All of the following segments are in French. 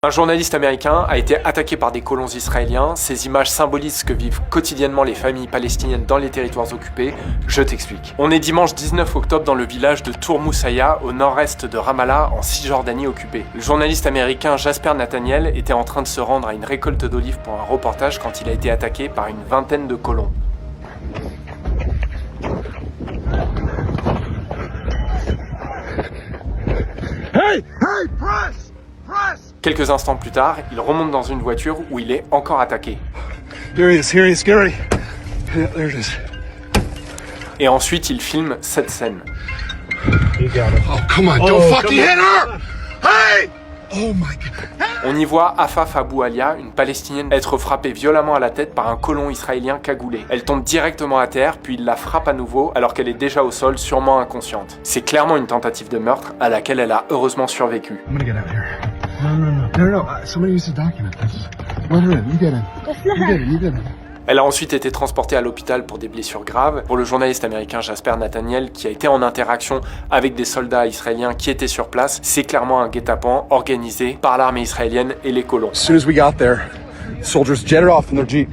Un journaliste américain a été attaqué par des colons israéliens. Ces images symbolisent ce que vivent quotidiennement les familles palestiniennes dans les territoires occupés. Je t'explique. On est dimanche 19 octobre dans le village de Tour Moussaïa, au nord-est de Ramallah, en Cisjordanie occupée. Le journaliste américain Jasper Nathaniel était en train de se rendre à une récolte d'olives pour un reportage quand il a été attaqué par une vingtaine de colons. Hey! Hey! Press! Press! Quelques instants plus tard, il remonte dans une voiture où il est encore attaqué. Here he is, Gary. Yeah, there it is. Et ensuite, il filme cette scène. You got it. Oh, come on, don't fucking hit her! Hey! Oh my God. On y voit Afaf Abou Alia, une Palestinienne, être frappée violemment à la tête par un colon israélien cagoulé. Elle tombe directement à terre, puis il la frappe à nouveau alors qu'elle est déjà au sol, sûrement inconsciente. C'est clairement une tentative de meurtre à laquelle elle a heureusement survécu. I'm gonna get out of here. No. Somebody needs to document this. Let her in. You get in. You get in. Elle a ensuite été transportée à l'hôpital pour des blessures graves. Pour le journaliste américain Jasper Nathaniel, qui a été en interaction avec des soldats israéliens qui étaient sur place, c'est clairement un guet-apens organisé par l'armée israélienne et les colons. As soon as we got there, soldiers jetted off in their jeep.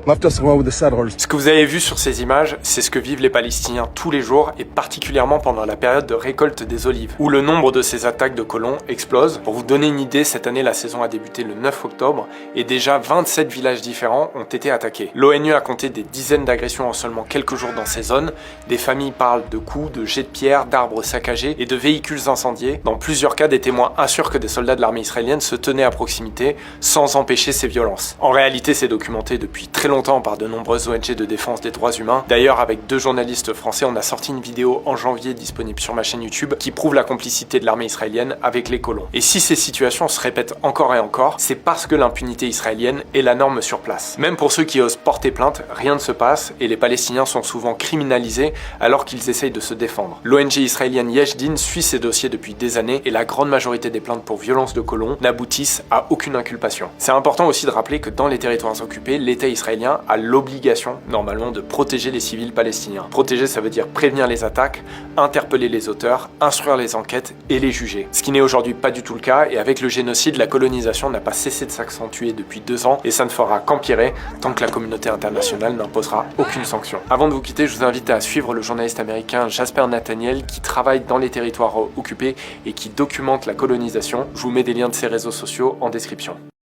Left us alone with the settlers. Ce que vous avez vu sur ces images, c'est ce que vivent les Palestiniens tous les jours et particulièrement pendant la période de récolte des olives, où le nombre de ces attaques de colons explose. Pour vous donner une idée, cette année, la saison a débuté le 9 octobre et déjà 27 villages différents ont été attaqués. L'ONU a compté des dizaines d'agressions en seulement quelques jours dans ces zones. Des familles parlent de coups, de jets de pierre, d'arbres saccagés et de véhicules incendiés. Dans plusieurs cas, des témoins assurent que des soldats de l'armée israélienne se tenaient à proximité sans empêcher ces violences. En réalité, c'est documenté depuis très longtemps par de nombreuses ONG de défense des droits humains. D'ailleurs, avec deux journalistes français, on a sorti une vidéo en janvier disponible sur ma chaîne YouTube qui prouve la complicité de l'armée israélienne avec les colons. Et si ces situations se répètent encore et encore, c'est parce que l'impunité israélienne est la norme sur place. Même pour ceux qui osent porter plainte, rien ne se passe et les Palestiniens sont souvent criminalisés alors qu'ils essayent de se défendre. L'ONG israélienne Yesh Din suit ces dossiers depuis des années et la grande majorité des plaintes pour violence de colons n'aboutissent à aucune inculpation. C'est important aussi de rappeler que dans les territoires occupés, l'État israélien a l'obligation, normalement, de protéger les civils palestiniens. Protéger, ça veut dire prévenir les attaques, interpeller les auteurs, instruire les enquêtes et les juger. Ce qui n'est aujourd'hui pas du tout le cas, et avec le génocide, la colonisation n'a pas cessé de s'accentuer depuis 2 ans, et ça ne fera qu'empirer tant que la communauté internationale n'imposera aucune sanction. Avant de vous quitter, je vous invite à suivre le journaliste américain Jasper Nathaniel, qui travaille dans les territoires occupés et qui documente la colonisation. Je vous mets des liens de ses réseaux sociaux en description.